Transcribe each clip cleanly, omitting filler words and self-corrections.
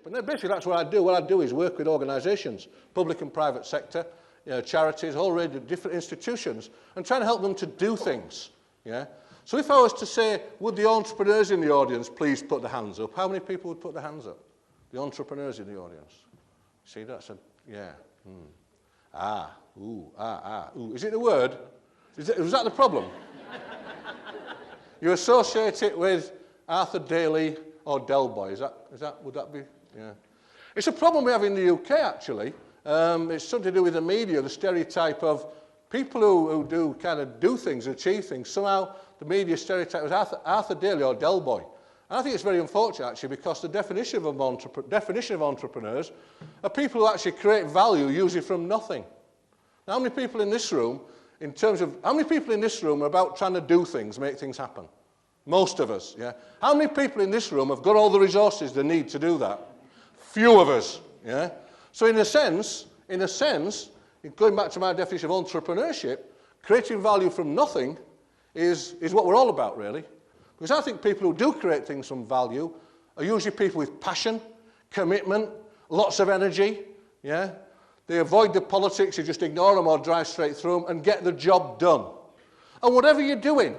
But then basically that's what I do. What I do is work with organisations, public and private sector, charities, a whole range of different institutions, and trying to help them to do things. Yeah? So if I was to say, would the entrepreneurs in the audience please put their hands up, how many people would put their hands up? The entrepreneurs in the audience. See, that's a, yeah. Ooh. Is it the word? Was that the problem? You associate it with Arthur Daley or Del Boy. Would that be? Yeah. It's a problem we have in the UK, actually. It's something to do with the media, the stereotype of people who do things, achieve things. Somehow the media stereotype was Arthur Daley or Del Boy. And I think it's very unfortunate, actually, because the definition of entrepreneurs are people who actually create value, usually from nothing. Now, how many people in this room, how many people in this room are about trying to do things, make things happen? Most of us, yeah? How many people in this room have got all the resources they need to do that? Few of us, yeah? So in a sense, going back to my definition of entrepreneurship, creating value from nothing is what we're all about, really. Because I think people who do create things from value are usually people with passion, commitment, lots of energy, yeah? They avoid the politics, you just ignore them or drive straight through them and get the job done. And whatever you're doing,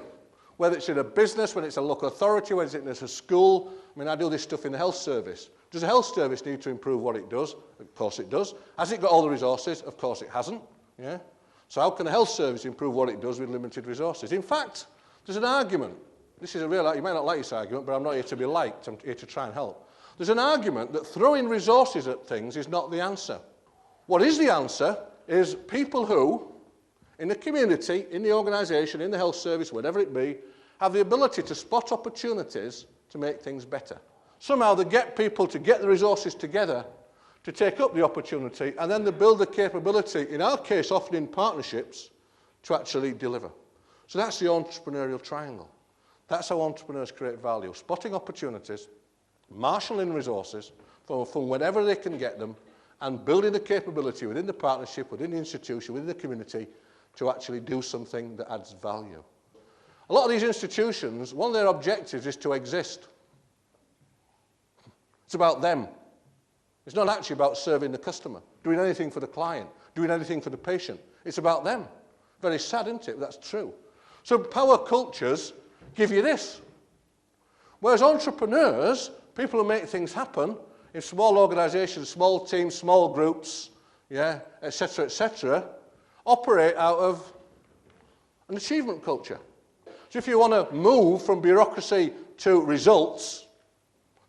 whether it's in a business, whether it's a local authority, whether it's a school, I mean, I do this stuff in the health service. Does the health service need to improve what it does? Of course it does. Has it got all the resources? Of course it hasn't, yeah? So how can a health service improve what it does with limited resources? In fact, there's an argument. This is a real, you may not like this argument, but I'm not here to be liked, I'm here to try and help. There's an argument that throwing resources at things is not the answer. What is the answer is people who, in the community, in the organisation, in the health service, whatever it be, have the ability to spot opportunities to make things better. Somehow they get people to get the resources together to take up the opportunity, and then they build the capability, in our case often in partnerships, to actually deliver. So that's the entrepreneurial triangle. That's how entrepreneurs create value, spotting opportunities, marshalling resources from whenever they can get them, and building the capability within the partnership, within the institution, within the community, to actually do something that adds value. A lot of these institutions, one of their objectives is to exist. It's about them. It's not actually about serving the customer, doing anything for the client, doing anything for the patient. It's about them. Very sad, isn't it? But that's true. So power cultures give you this. Whereas entrepreneurs, people who make things happen, in small organisations, small teams, small groups, yeah, etc., operate out of an achievement culture. So if you want to move from bureaucracy to results,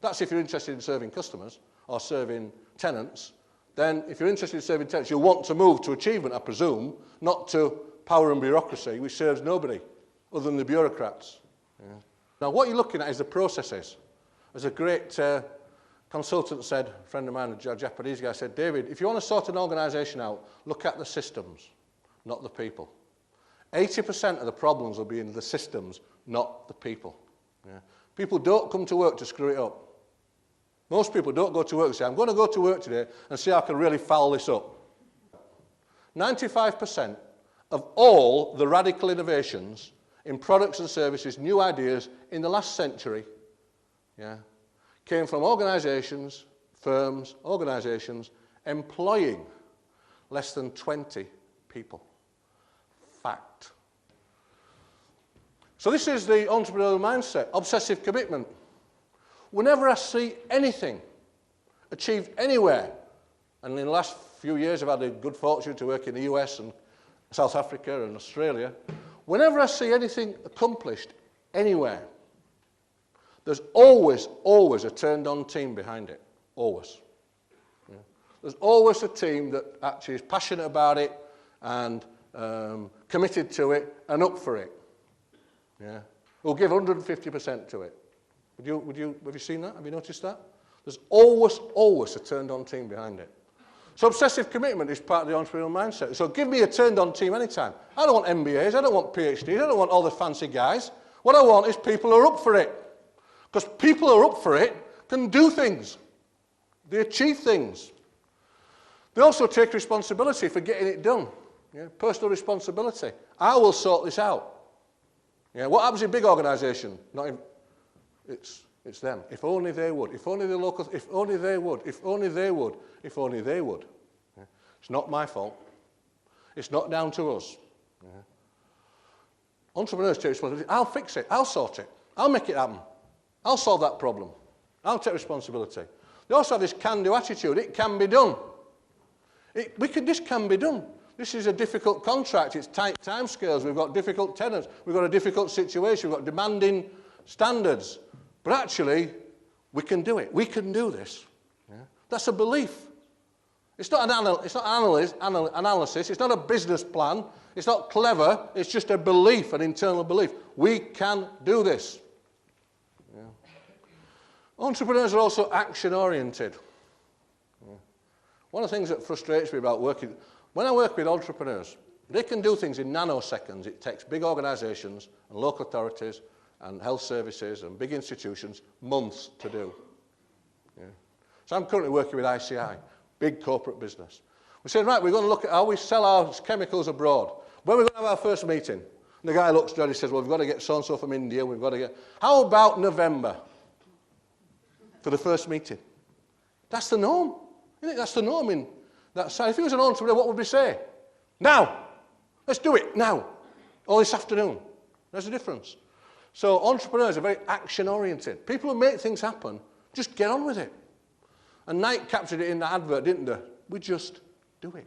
that's if you're interested in serving customers or serving tenants, then if you're interested in serving tenants, you'll want to move to achievement, I presume, not to power and bureaucracy, which serves nobody other than the bureaucrats. Yeah. Now, what you're looking at is the processes. As a great consultant said, a friend of mine, a Japanese guy, said, David, if you want to sort an organisation out, look at the systems, not the people. 80% of the problems will be in the systems, not the people. Yeah. People don't come to work to screw it up. Most people don't go to work and say, I'm going to go to work today and see how I can really foul this up. 95% of all the radical innovations in products and services, new ideas in the last century, yeah, came from organisations, firms, organisations employing less than 20 people. Fact. So this is the entrepreneurial mindset, obsessive commitment. Whenever I see anything achieved anywhere, and in the last few years I've had the good fortune to work in the US and South Africa and Australia, whenever I see anything accomplished anywhere, there's always a turned-on team behind it. Always. Yeah. There's always a team that actually is passionate about it and committed to it and up for it. Yeah. We'll give 150% to it. Have you seen that? Have you noticed that? There's always a turned-on team behind it. So obsessive commitment is part of the entrepreneurial mindset. So give me a turned-on team anytime. I don't want MBAs, I don't want PhDs, I don't want all the fancy guys. What I want is people who are up for it. Because people who are up for it can do things. They achieve things. They also take responsibility for getting it done. Yeah? Personal responsibility. I will sort this out. Yeah? What happens in big organisation? It's them. If only they would. If only the local, if only they would. If only they would. If only they would. Yeah. It's not my fault. It's not down to us. Yeah. Entrepreneurs take responsibility. I'll fix it. I'll sort it. I'll make it happen. I'll solve that problem. I'll take responsibility. They also have this can-do attitude. It can be done. This can be done. This is a difficult contract. It's tight timescales. We've got difficult tenants. We've got a difficult situation. We've got demanding standards. But actually, we can do it. We can do this. Yeah? That's a belief. It's not an analysis. It's not a business plan. It's not clever. It's just a belief, an internal belief. We can do this. Yeah. Entrepreneurs are also action-oriented. Yeah. One of the things that frustrates me about working, when I work with entrepreneurs, they can do things in nanoseconds. It takes big organisations and local authorities and health services and big institutions months to do. Yeah. So I'm currently working with ICI, big corporate business. We said, right, we're going to look at how we sell our chemicals abroad. When we're going to have our first meeting, and the guy looks down and says, well, we've got to get so-and-so from India, we've got to get... How about November for the first meeting? That's the norm. You think that's the norm in that side? If he was an entrepreneur, what would we say? Now! Let's do it now! Or this afternoon. There's a difference. So entrepreneurs are very action-oriented. People who make things happen, just get on with it. And Nike captured it in the advert, didn't they? We just do it.